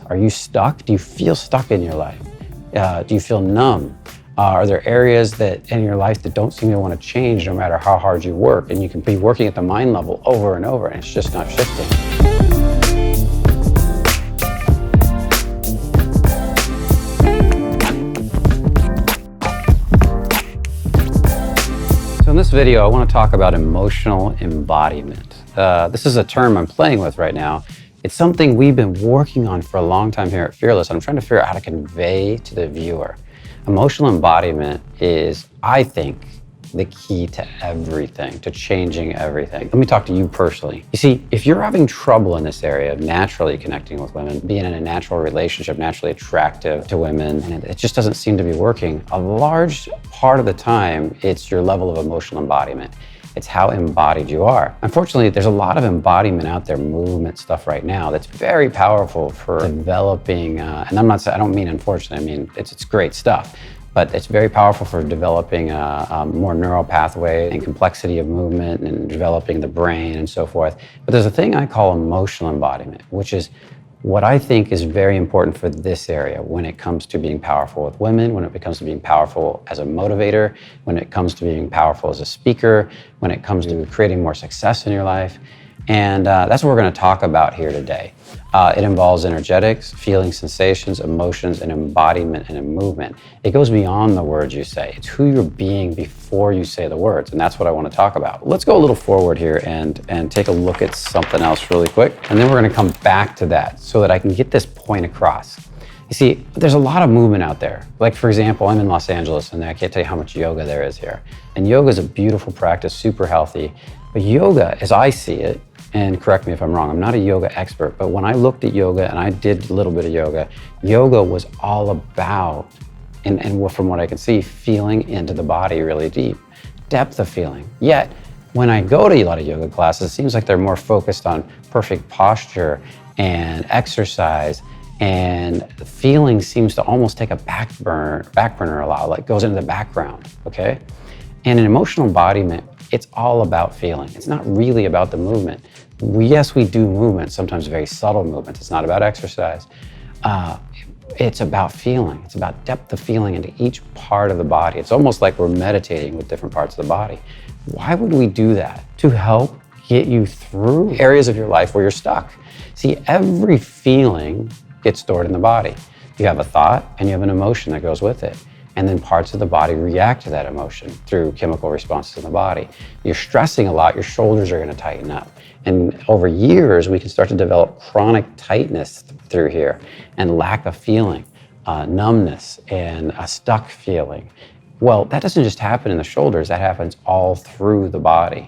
Are you stuck? Do you feel stuck in your life? Do you feel numb? Are there areas that in your life that don't seem to want to change no matter how hard you work? And you can be working at the mind level over and over and it's just not shifting. So in this video, I want to talk about emotional embodiment. This is a term I'm playing with right now. It's something we've been working on for a long time here at Fearless. I'm trying to figure out how to convey to the viewer. Emotional embodiment is, I think, the key to everything, to changing everything. Let me talk to you personally. You see, if you're having trouble in this area of naturally connecting with women, being in a natural relationship, naturally attractive to women, and it just doesn't seem to be working, a large part of the time, it's your level of emotional embodiment. It's how embodied you are. Unfortunately, there's a lot of embodiment out there, movement stuff right now that's very powerful for developing, and I don't mean unfortunately, I mean, it's great stuff, but it's very powerful for developing a more neural pathway and complexity of movement and developing the brain and so forth. But there's a thing I call emotional embodiment, which is what I think is very important for this area when it comes to being powerful with women, when it comes to being powerful as a motivator, when it comes to being powerful as a speaker, when it comes to creating more success in your life. And that's what we're going to talk about here today. It involves energetics, feelings, sensations, emotions, and embodiment and movement. It goes beyond the words you say. It's who you're being before you say the words, and that's what I want to talk about. Let's go a little forward here and take a look at something else really quick, and then we're going to come back to that so that I can get this point across. You see, there's a lot of movement out there. Like, for example, I'm in Los Angeles, and I can't tell you how much yoga there is here. And yoga is a beautiful practice, super healthy. But yoga, as I see it, and correct me if I'm wrong, I'm not a yoga expert, but when I looked at yoga, and I did a little bit of yoga, yoga was all about, and from what I can see, feeling into the body really deep, depth of feeling. Yet, when I go to a lot of yoga classes, it seems like they're more focused on perfect posture and exercise, and feeling seems to almost take a back burner a lot, like goes into the background, okay? And in emotional embodiment, it's all about feeling. It's not really about the movement. Yes, we do movement, sometimes very subtle movements. It's not about exercise. It's about feeling. It's about depth of feeling into each part of the body. It's almost like we're meditating with different parts of the body. Why would we do that? To help get you through areas of your life where you're stuck. See, every feeling gets stored in the body. You have a thought and you have an emotion that goes with it. And then parts of the body react to that emotion through chemical responses in the body. You're stressing a lot, your shoulders are going to tighten up. And over years, we can start to develop chronic tightness through here and lack of feeling, numbness, and a stuck feeling. Well, that doesn't just happen in the shoulders, that happens all through the body,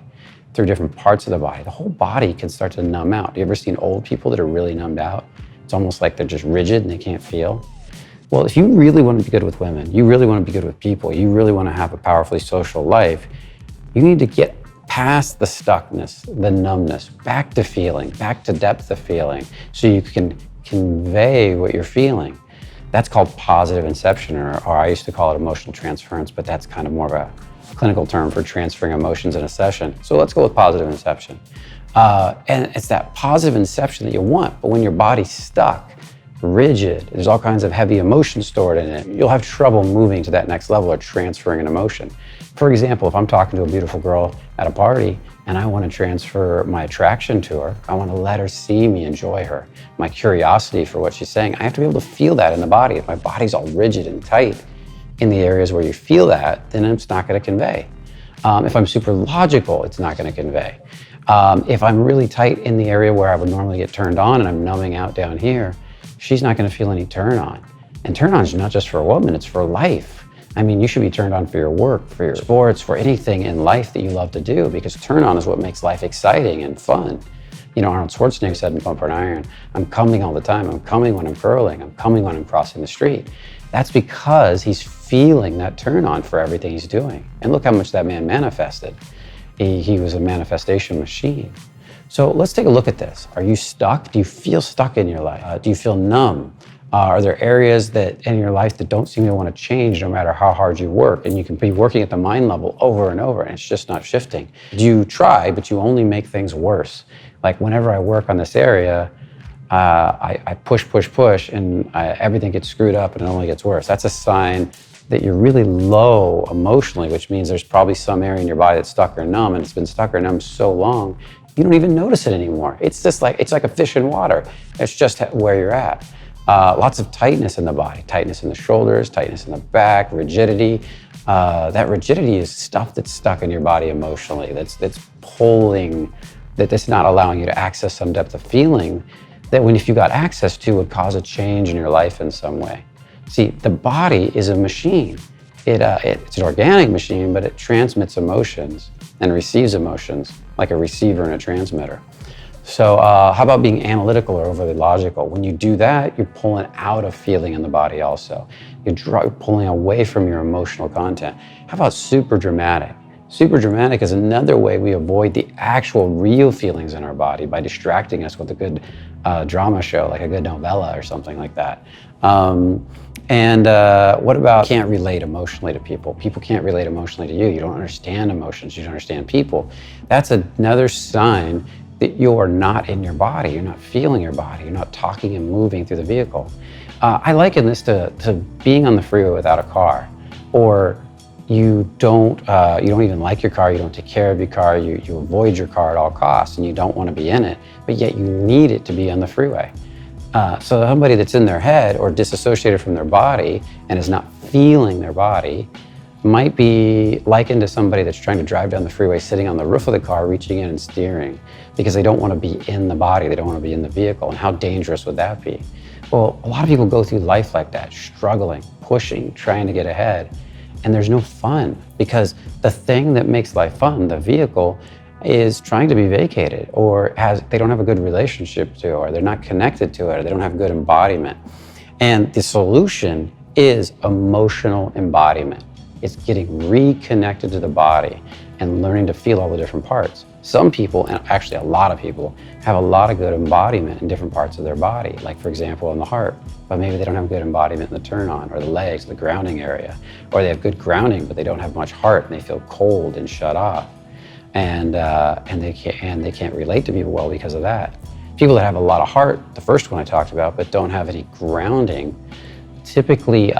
through different parts of the body. The whole body can start to numb out. You ever seen old people that are really numbed out? It's almost like they're just rigid and they can't feel. Well, if you really want to be good with women, you really want to be good with people, you really want to have a powerfully social life, you need to get past the stuckness, the numbness, back to feeling, back to depth of feeling, so you can convey what you're feeling. That's called positive inception, or I used to call it emotional transference, but that's kind of more of a clinical term for transferring emotions in a session. So let's go with positive inception. And it's that positive inception that you want, but when your body's stuck, rigid, there's all kinds of heavy emotions stored in it, you'll have trouble moving to that next level or transferring an emotion. For example, if I'm talking to a beautiful girl at a party and I want to transfer my attraction to her, I want to let her see me enjoy her, my curiosity for what she's saying, I have to be able to feel that in the body. If my body's all rigid and tight in the areas where you feel that, then it's not going to convey. If I'm super logical, it's not going to convey. If I'm really tight in the area where I would normally get turned on and I'm numbing out down here, she's not going to feel any turn on. And turn on is not just for a woman, it's for life. I mean, you should be turned on for your work, for your sports, for anything in life that you love to do, because turn on is what makes life exciting and fun. You know, Arnold Schwarzenegger said in Bump and Iron, I'm coming all the time. I'm coming when I'm curling. I'm coming when I'm crossing the street. That's because he's feeling that turn on for everything he's doing. And look how much that man manifested. He was a manifestation machine. So let's take a look at this. Are you stuck? Do you feel stuck in your life? Do you feel numb? Are there areas that in your life that don't seem to want to change no matter how hard you work? And you can be working at the mind level over and over and it's just not shifting. Do you try, but you only make things worse? Like whenever I work on this area, I push, and everything gets screwed up and it only gets worse. That's a sign that you're really low emotionally, which means there's probably some area in your body that's stuck or numb, and it's been stuck or numb so long, you don't even notice it anymore. It's like a fish in water. It's just where you're at. Lots of tightness in the body, tightness in the shoulders, tightness in the back, rigidity. That rigidity is stuff that's stuck in your body emotionally, that's pulling, that's not allowing you to access some depth of feeling that if you got access to would cause a change in your life in some way. See, the body is a machine. It's an organic machine, but it transmits emotions and receives emotions like a receiver and a transmitter. So how about being analytical or overly logical? When you do that, you're pulling out of feeling in the body also. You're pulling away from your emotional content. How about super dramatic? Super dramatic is another way we avoid the actual real feelings in our body by distracting us with a good drama show, like a good novella or something like that. What about can't relate emotionally to people? People can't relate emotionally to you. You don't understand emotions. You don't understand people. That's another sign that you are not in your body. You're not feeling your body. You're not talking and moving through the vehicle. I liken this to being on the freeway without a car, or you don't even like your car, you don't take care of your car, you avoid your car at all costs, and you don't want to be in it, but yet you need it to be on the freeway. So somebody that's in their head or disassociated from their body and is not feeling their body might be likened to somebody that's trying to drive down the freeway sitting on the roof of the car, reaching in and steering, because they don't want to be in the body, they don't want to be in the vehicle. And how dangerous would that be? Well, a lot of people go through life like that, struggling, pushing, trying to get ahead. And there's no fun, because the thing that makes life fun, the vehicle, is trying to be vacated, or they don't have a good relationship to, or they're not connected to it, or they don't have good embodiment. And the solution is emotional embodiment. It's getting reconnected to the body and learning to feel all the different parts. Some people, and actually a lot of people, have a lot of good embodiment in different parts of their body, like for example in the heart, but maybe they don't have good embodiment in the turn on, or the legs, the grounding area, or they have good grounding but they don't have much heart and they feel cold and shut off, and they can't relate to people well because of that. People that have a lot of heart, the first one I talked about, but don't have any grounding, typically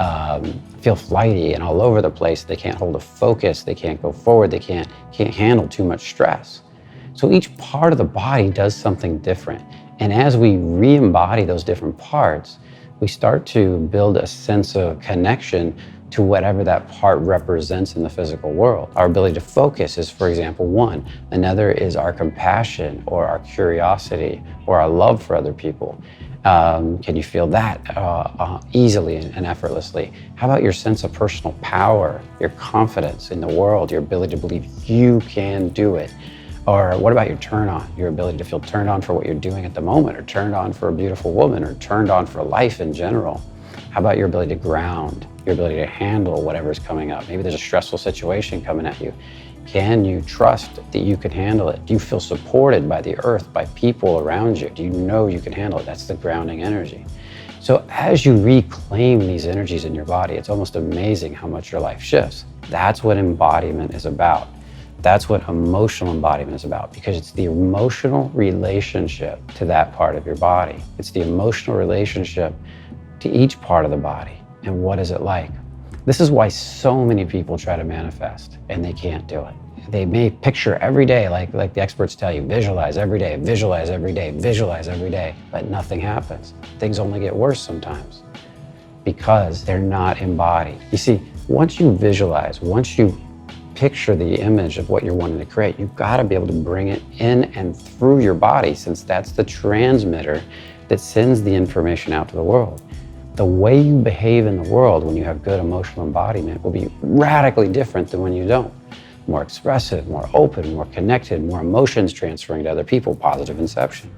feel flighty and all over the place. They can't hold a focus, they can't go forward, they can't handle too much stress. So each part of the body does something different. And as we re-embody those different parts, we start to build a sense of connection to whatever that part represents in the physical world. Our ability to focus is, for example, one. Another is our compassion or our curiosity or our love for other people. Can you feel that easily and effortlessly? How about your sense of personal power, your confidence in the world, your ability to believe you can do it? Or what about your turn on, your ability to feel turned on for what you're doing at the moment, or turned on for a beautiful woman, or turned on for life in general? How about your ability to ground, your ability to handle whatever's coming up? Maybe there's a stressful situation coming at you. Can you trust that you can handle it? Do you feel supported by the earth, by people around you? Do you know you can handle it? That's the grounding energy. So as you reclaim these energies in your body, it's almost amazing how much your life shifts. That's what embodiment is about. That's what emotional embodiment is about, because it's the emotional relationship to that part of your body. It's the emotional relationship to each part of the body. And what is it like? This is why so many people try to manifest and they can't do it. They may picture every day, like the experts tell you, visualize every day, visualize every day, visualize every day, but nothing happens. Things only get worse sometimes because they're not embodied. You see, once you visualize, once you picture the image of what you're wanting to create, you've got to be able to bring it in and through your body, since that's the transmitter that sends the information out to the world. The way you behave in the world when you have good emotional embodiment will be radically different than when you don't. More expressive, more open, more connected, more emotions transferring to other people, positive inception.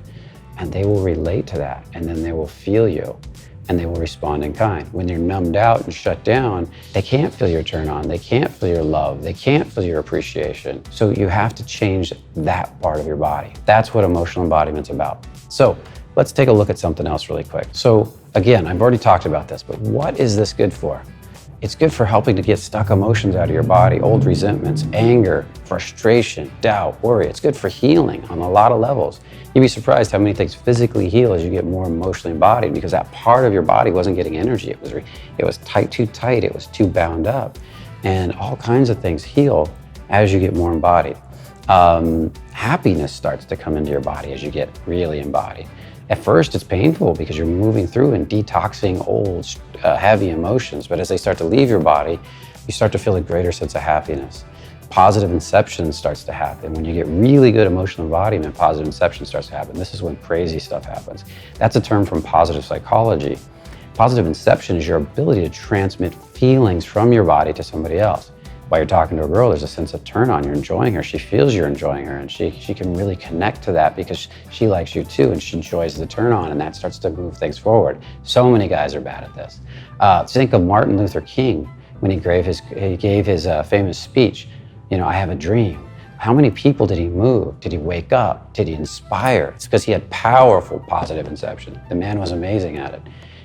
And they will relate to that, and then they will feel you, and they will respond in kind. When you're numbed out and shut down, they can't feel your turn on, they can't feel your love, they can't feel your appreciation. So you have to change that part of your body. That's what emotional embodiment's about. So let's take a look at something else really quick. So again, I've already talked about this, but what is this good for? It's good for helping to get stuck emotions out of your body, old resentments, anger, frustration, doubt, worry. It's good for healing on a lot of levels. You'd be surprised how many things physically heal as you get more emotionally embodied, because that part of your body wasn't getting energy. It was too tight, it was too bound up. And all kinds of things heal as you get more embodied. Happiness starts to come into your body as you get really embodied. At first, it's painful because you're moving through and detoxing old, heavy emotions. But as they start to leave your body, you start to feel a greater sense of happiness. Positive inception starts to happen. When you get really good emotional embodiment, positive inception starts to happen. This is when crazy stuff happens. That's a term from positive psychology. Positive inception is your ability to transmit feelings from your body to somebody else. While you're talking to a girl, there's a sense of turn on. You're enjoying her. She feels you're enjoying her, and she can really connect to that because she likes you too, and she enjoys the turn on, and that starts to move things forward. So many guys are bad at this. Think of Martin Luther King when he gave his famous speech, I have a dream. How many people did he move? Did he wake up? Did he inspire? It's because he had powerful positive inception. The man was amazing at it.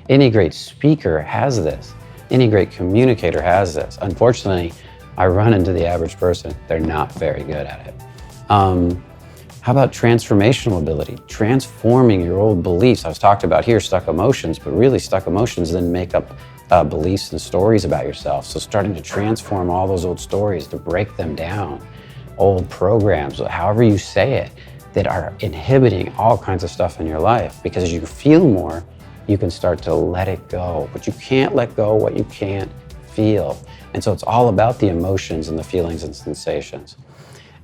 Any great speaker has this. Any great communicator has this. Unfortunately, I run into the average person. They're not very good at it. How about transformational ability? Transforming your old beliefs. I was talked about here, stuck emotions, but really stuck emotions then make up beliefs and stories about yourself. So starting to transform all those old stories, to break them down, old programs, however you say it, that are inhibiting all kinds of stuff in your life. Because as you feel more, you can start to let it go. But you can't let go what you can't feel. And so it's all about the emotions and the feelings and sensations.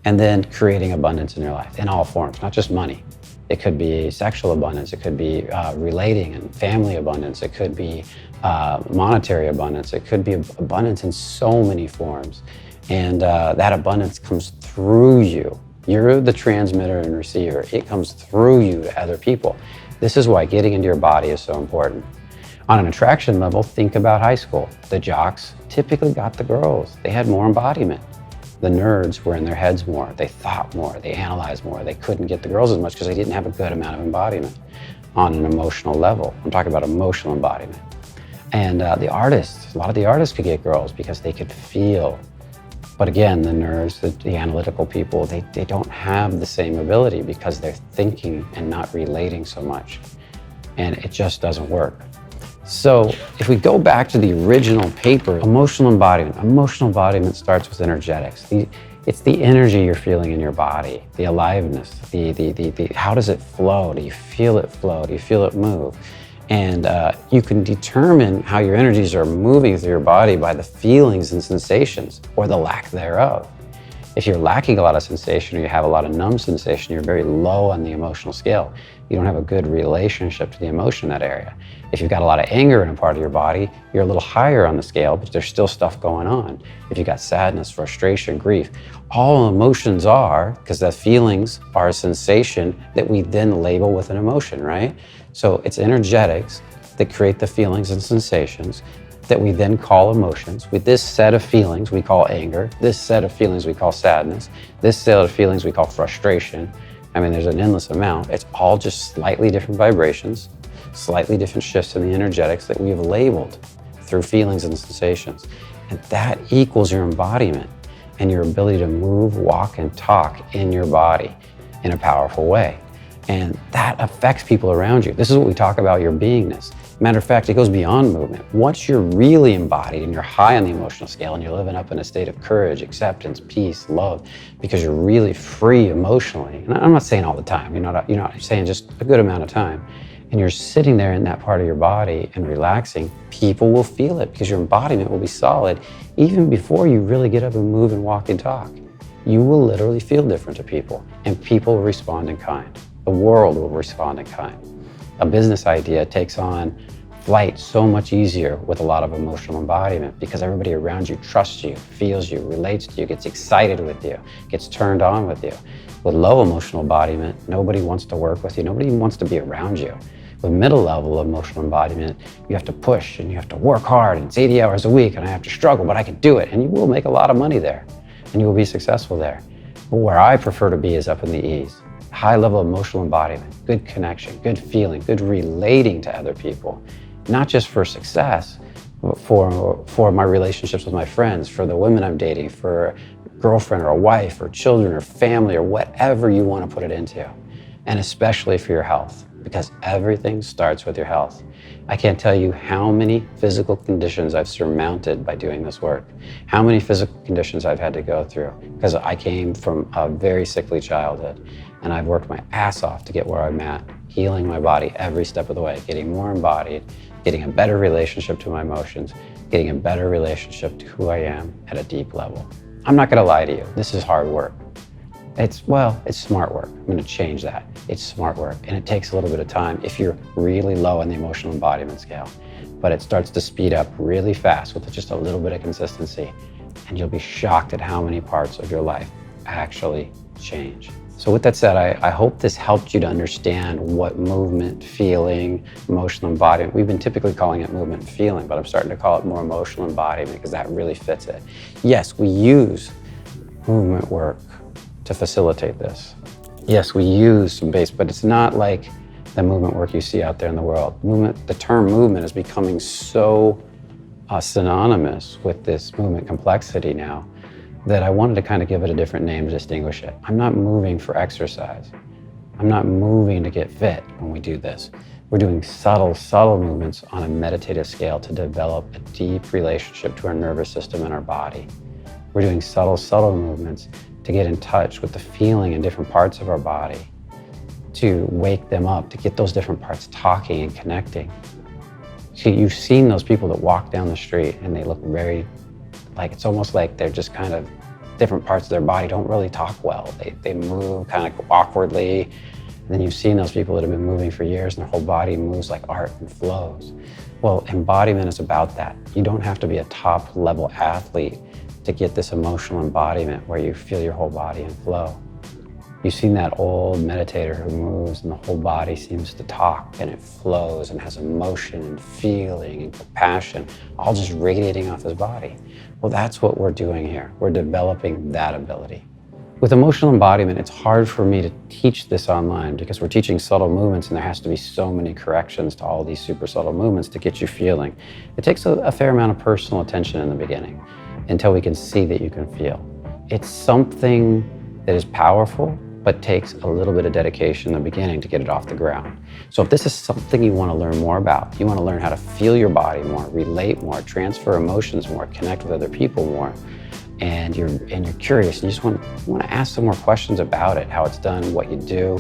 And then creating abundance in your life in all forms, not just money. It could be sexual abundance. It could be relating and family abundance. It could be monetary abundance. It could be abundance in so many forms. And that abundance comes through you. You're the transmitter and receiver. It comes through you to other people. This is why getting into your body is so important. On an attraction level, think about high school. The jocks typically got the girls. They had more embodiment. The nerds were in their heads more. They thought more. They analyzed more. They couldn't get the girls as much because they didn't have a good amount of embodiment on an emotional level. I'm talking about emotional embodiment. And the artists, a lot of the artists could get girls because they could feel. But again, the nerds, the analytical people, they don't have the same ability because they're thinking and not relating so much. And it just doesn't work. So if we go back to the original paper, emotional embodiment starts with energetics. It's the energy you're feeling in your body, the aliveness, the how does it flow? Do you feel it flow? Do you feel it move? And you can determine how your energies are moving through your body by the feelings and sensations, or the lack thereof. If you're lacking a lot of sensation, or you have a lot of numb sensation, you're very low on the emotional scale. You don't have a good relationship to the emotion in that area. If you've got a lot of anger in a part of your body, you're a little higher on the scale, but there's still stuff going on. If you've got sadness, frustration, grief, all emotions are, because the feelings are a sensation that we then label with an emotion, right? So it's energetics that create the feelings and sensations that we then call emotions. With this set of feelings, we call anger. This set of feelings, we call sadness. This set of feelings, we call frustration. I mean, there's an endless amount. It's all just slightly different vibrations, slightly different shifts in the energetics that we've labeled through feelings and sensations. And that equals your embodiment and your ability to move, walk, and talk in your body in a powerful way. And that affects people around you. This is what we talk about, your beingness. Matter of fact, it goes beyond movement. Once you're really embodied and you're high on the emotional scale and you're living up in a state of courage, acceptance, peace, love, because you're really free emotionally. And I'm not saying all the time, you're not saying just a good amount of time. And you're sitting there in that part of your body and relaxing, people will feel it because your embodiment will be solid even before you really get up and move and walk and talk. You will literally feel different to people, and people will respond in kind. The world will respond in kind. A business idea takes on flight so much easier with a lot of emotional embodiment because everybody around you trusts you, feels you, relates to you, gets excited with you, gets turned on with you. With low emotional embodiment, nobody wants to work with you, nobody even wants to be around you. With middle level emotional embodiment, you have to push and you have to work hard, and it's 80 hours a week and I have to struggle, but I can do it. And you will make a lot of money there and you will be successful there. But where I prefer to be is up in the E's. High level emotional embodiment, good connection, good feeling, good relating to other people, not just for success, for my relationships with my friends, for the women I'm dating, for a girlfriend or a wife or children or family or whatever you want to put it into. And especially for your health, because everything starts with your health. I can't tell you how many physical conditions I've surmounted by doing this work, how many physical conditions I've had to go through, because I came from a very sickly childhood, and I've worked my ass off to get where I'm at, healing my body every step of the way, getting more embodied, getting a better relationship to my emotions, getting a better relationship to who I am at a deep level. I'm not gonna lie to you, this is hard work. It's smart work. I'm gonna change that. It's smart work, and it takes a little bit of time if you're really low on the emotional embodiment scale. But it starts to speed up really fast with just a little bit of consistency, and you'll be shocked at how many parts of your life actually change. So with that said, I hope this helped you to understand what movement, feeling, emotional embodiment, we've been typically calling it movement and feeling, but I'm starting to call it more emotional embodiment because that really fits it. Yes, we use movement work to facilitate this. Yes, we use some base, but it's not like the movement work you see out there in the world. The term movement is becoming so synonymous with this movement complexity now that I wanted to kind of give it a different name to distinguish it. I'm not moving for exercise. I'm not moving to get fit when we do this. We're doing subtle movements on a meditative scale to develop a deep relationship to our nervous system and our body. We're doing subtle movements to get in touch with the feeling in different parts of our body, to wake them up, to get those different parts talking and connecting. See, you've seen those people that walk down the street and they look very, it's almost like they're just kind of, different parts of their body don't really talk well. They move kind of awkwardly. And then you've seen those people that have been moving for years and their whole body moves like art and flows. Well, embodiment is about that. You don't have to be a top level athlete to get this emotional embodiment where you feel your whole body in flow. You've seen that old meditator who moves and the whole body seems to talk and it flows and has emotion and feeling and compassion, all just radiating off his body. Well, that's what we're doing here. We're developing that ability. With emotional embodiment, it's hard for me to teach this online because we're teaching subtle movements and there has to be so many corrections to all these super subtle movements to get you feeling. It takes a fair amount of personal attention in the beginning until we can see that you can feel. It's something that is powerful, but takes a little bit of dedication in the beginning to get it off the ground. So if this is something you want to learn more about, you want to learn how to feel your body more, relate more, transfer emotions more, connect with other people more, and you're curious and you just want to ask some more questions about it, how it's done, what you do,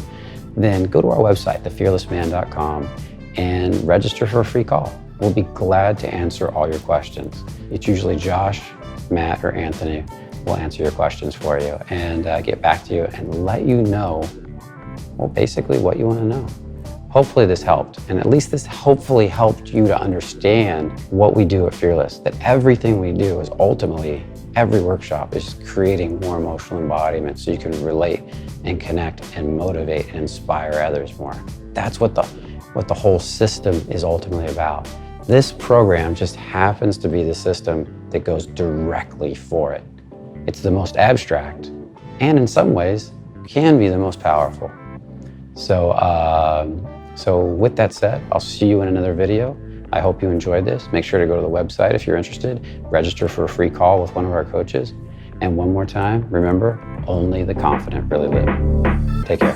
then go to our website, thefearlessman.com, and register for a free call. We'll be glad to answer all your questions. It's usually Josh, Matt, or Anthony will answer your questions for you and get back to you and let you know, well, basically what you want to know. Hopefully this helped, and at least this hopefully helped you to understand what we do at Fearless, that everything we do is ultimately, every workshop is creating more emotional embodiment so you can relate and connect and motivate and inspire others more. That's what the whole system is ultimately about. This program just happens to be the system that goes directly for it. It's the most abstract, and in some ways, can be the most powerful. So with that said, I'll see you in another video. I hope you enjoyed this. Make sure to go to the website if you're interested, register for a free call with one of our coaches. And one more time, remember, only the confident really live. Take care.